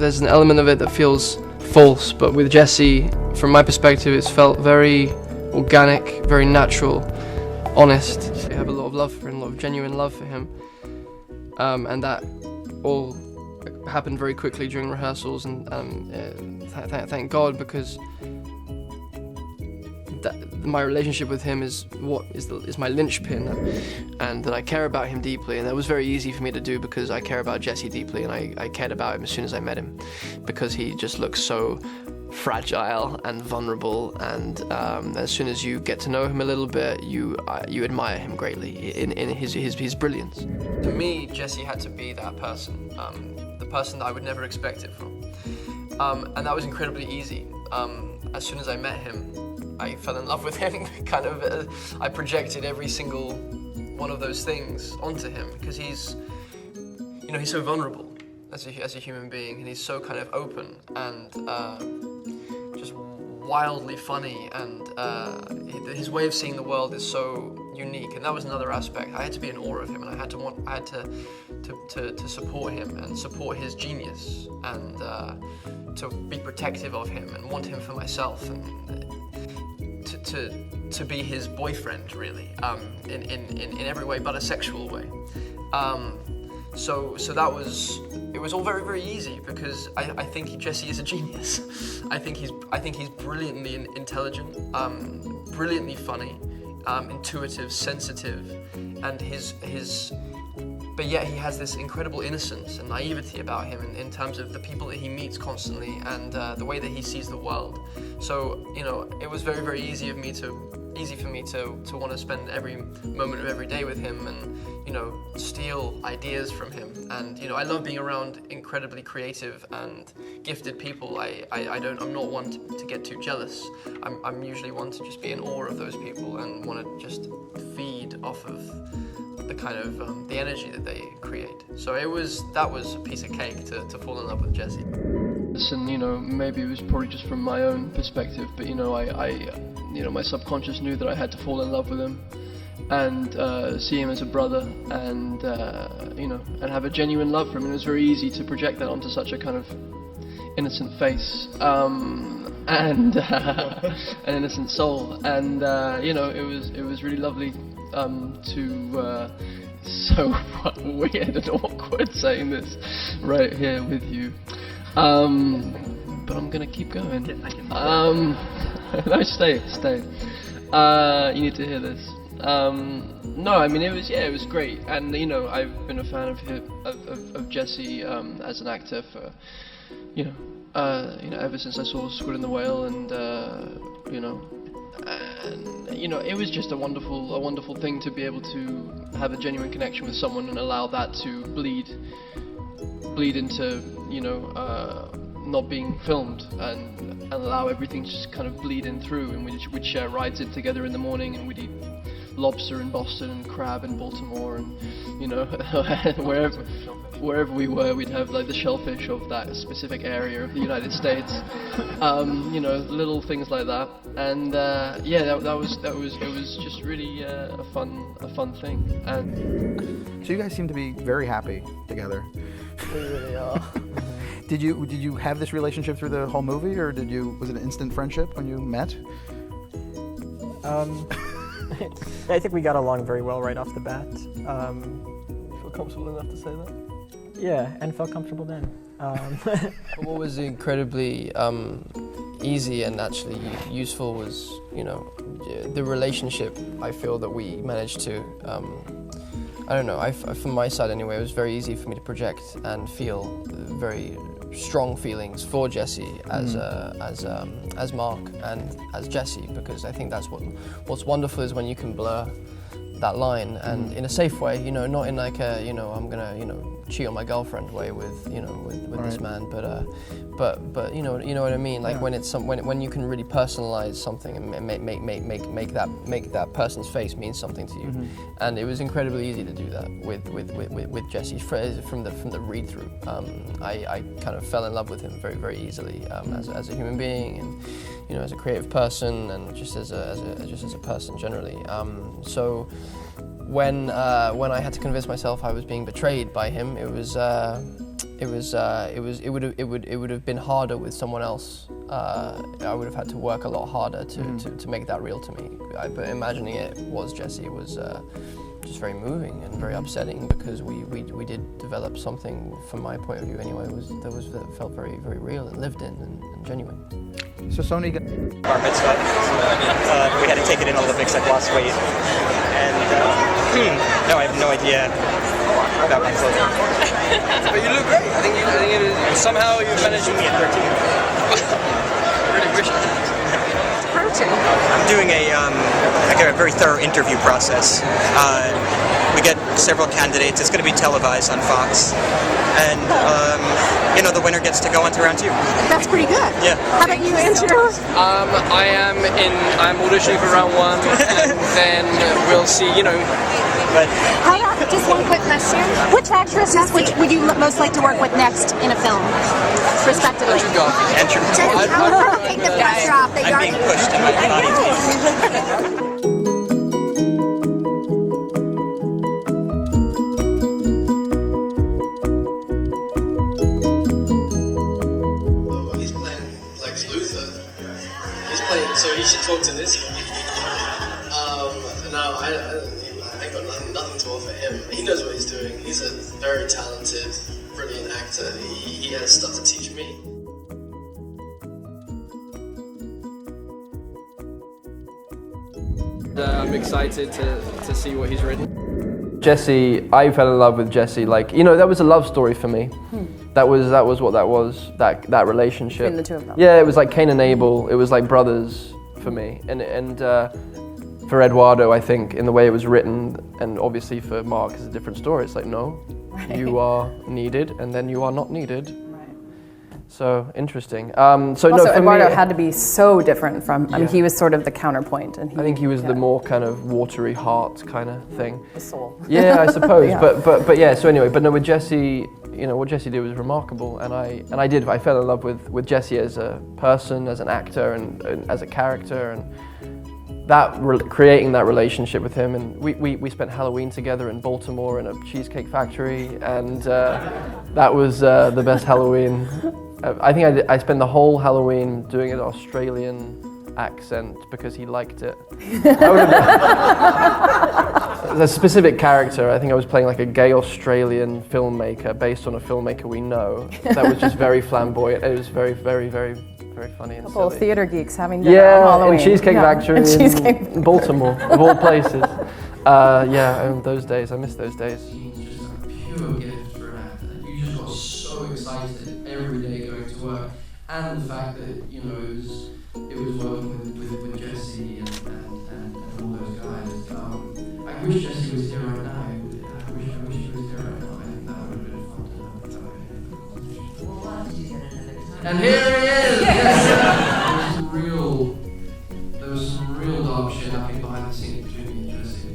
there's an element of it that feels false, but with Jesse, from my perspective, it's felt very organic, very natural, honest. I have a lot of love for him, a lot of genuine love for him, and that all happened very quickly during rehearsals, and thank God, because my relationship with him is what is my linchpin, and that I care about him deeply, and that was very easy for me to do because I care about Jesse deeply, and I cared about him as soon as I met him, because he just looks so fragile and vulnerable, and as soon as you get to know him a little bit, you admire him greatly in his brilliance. To me, Jesse had to be that person, the person that I would never expect it from, and that was incredibly easy. As soon as I met him, I fell in love with him. I projected every single one of those things onto him, because he's so vulnerable as a human being, and he's so kind of open and just wildly funny, and his way of seeing the world is so unique, and that was another aspect. I had to be in awe of him, and I had to support him and support his genius, and to be protective of him and want him for myself, and to be his boyfriend, really, in every way but a sexual way. So it was all very, very easy, because I think Jesse is a genius. I think he's brilliantly intelligent, brilliantly funny, intuitive, sensitive, and but yet he has this incredible innocence and naivety about him in terms of the people that he meets constantly, and the way that he sees the world. So, it was very, very easy for me to want to spend every moment of every day with him, and steal ideas from him. And I love being around incredibly creative and gifted people. I'm not one to get too jealous. I'm usually one to just be in awe of those people and want to just feed off of the kind of the energy that they create. So that was a piece of cake to fall in love with Jesse. And maybe it was probably just from my own perspective, but my subconscious knew that I had to fall in love with him, and see him as a brother, and and have a genuine love for him. And it was very easy to project that onto such a kind of innocent face, and an innocent soul, and it was really lovely to so weird and awkward saying this right here with you, but I'm gonna keep going. No, stay. You need to hear this. No, I mean, it was great, and I've been a fan of Jesse as an actor for ever since I saw Squid and the Whale, and it was just a wonderful thing to be able to have a genuine connection with someone and allow that to bleed into not being filmed, and allow everything to just kind of bleed in through, and we'd share rides in together in the morning, and we'd eat lobster in Boston and crab in Baltimore, and wherever we were, we'd have like the shellfish of that specific area of the United States, little things like that, and it was just really a fun thing. And so you guys seem to be very happy together. We really are. Did you have this relationship through the whole movie, or was it an instant friendship when you met? I think we got along very well right off the bat. Feel comfortable enough to say that? Yeah, and felt comfortable then. What was incredibly easy and actually useful was, the relationship. I feel that we managed to. I don't know. From my side anyway, it was very easy for me to project and feel very strong feelings for Jesse as Mark and as Jesse, because I think that's what's wonderful is when you can blur that line, and in a safe way, not in like a I'm gonna cheat on my girlfriend way with this man, but you know what I mean, like when it's when you can really personalize something and make that person's face mean something to you, and it was incredibly easy to do that with Jesse from the read through. I kind of fell in love with him very, very easily as a human being, and as a creative person, and just as a person generally. So when I had to convince myself I was being betrayed by him, it It would have been harder with someone else. I would have had to work a lot harder to make that real to me. But imagining it was Jesse was just very moving and very upsetting, because we did develop something, from my point of view anyway, that felt very, very real and lived in and genuine. So Sony Bar mitzvah. We had to take it in Olympics. I've lost weight, and no, I have no idea about my clothing. But you look great. I think somehow you managed Me at 13. I really wish. I'm doing I got a very thorough interview process. We get several candidates. It's going to be televised on Fox, and the winner gets to go on to round 2. That's pretty good. Yeah. How about you, Andrew? I'm auditioning for round 1, and then we'll see. But How about just one quick question? Which actresses would you most like to work with next in a film, respectively? Andrew, Take the pressure off. I'm being pushed in my body. He's playing Lex Luthor. He's playing, so he should talk to this guy. No, I got nothing to offer him. He knows what he's doing. He's a very talented, brilliant actor. He has stuff to teach me. I'm excited to see what he's written. Jesse, I fell in love with Jesse. That was a love story for me. That was what that was. That relationship. Between the two of them. Yeah, it was like Cain and Abel. It was like brothers for me. And for Eduardo, I think, in the way it was written, and obviously for Mark, it's a different story. It's like, no, you are needed, and then you are not needed. So interesting. Also, Eduardo had to be so different from. I mean, he was sort of the counterpoint, and I think he was the more kind of watery heart kind of thing. the soul. Yeah, I suppose. Yeah. But yeah. So anyway, but no, with Jesse, what Jesse did was remarkable, and I fell in love with Jesse as a person, as an actor, and as a character, and creating that relationship with him. And we spent Halloween together in Baltimore in a cheesecake factory, and that was the best Halloween. I think I spent the whole Halloween doing an Australian accent because he liked it. A specific character. I think I was playing like a gay Australian filmmaker based on a filmmaker we know. That was just very flamboyant. It was very, very, very, very funny and Couple of silly. theater geeks having dinner on Halloween. In Cheesecake Factory in Cheesecake. in Baltimore, of all places. Those days, I miss those days. He's just a pure gift for an actor. You just got so excited every day going to work, and the fact that it was working with Jesse and all those guys. I wish Jesse was here right now. I wish he was here right now. I think that would have been fun to have. And here he is. Yes. There was some real dark shit happening behind the scenes between me and Jesse.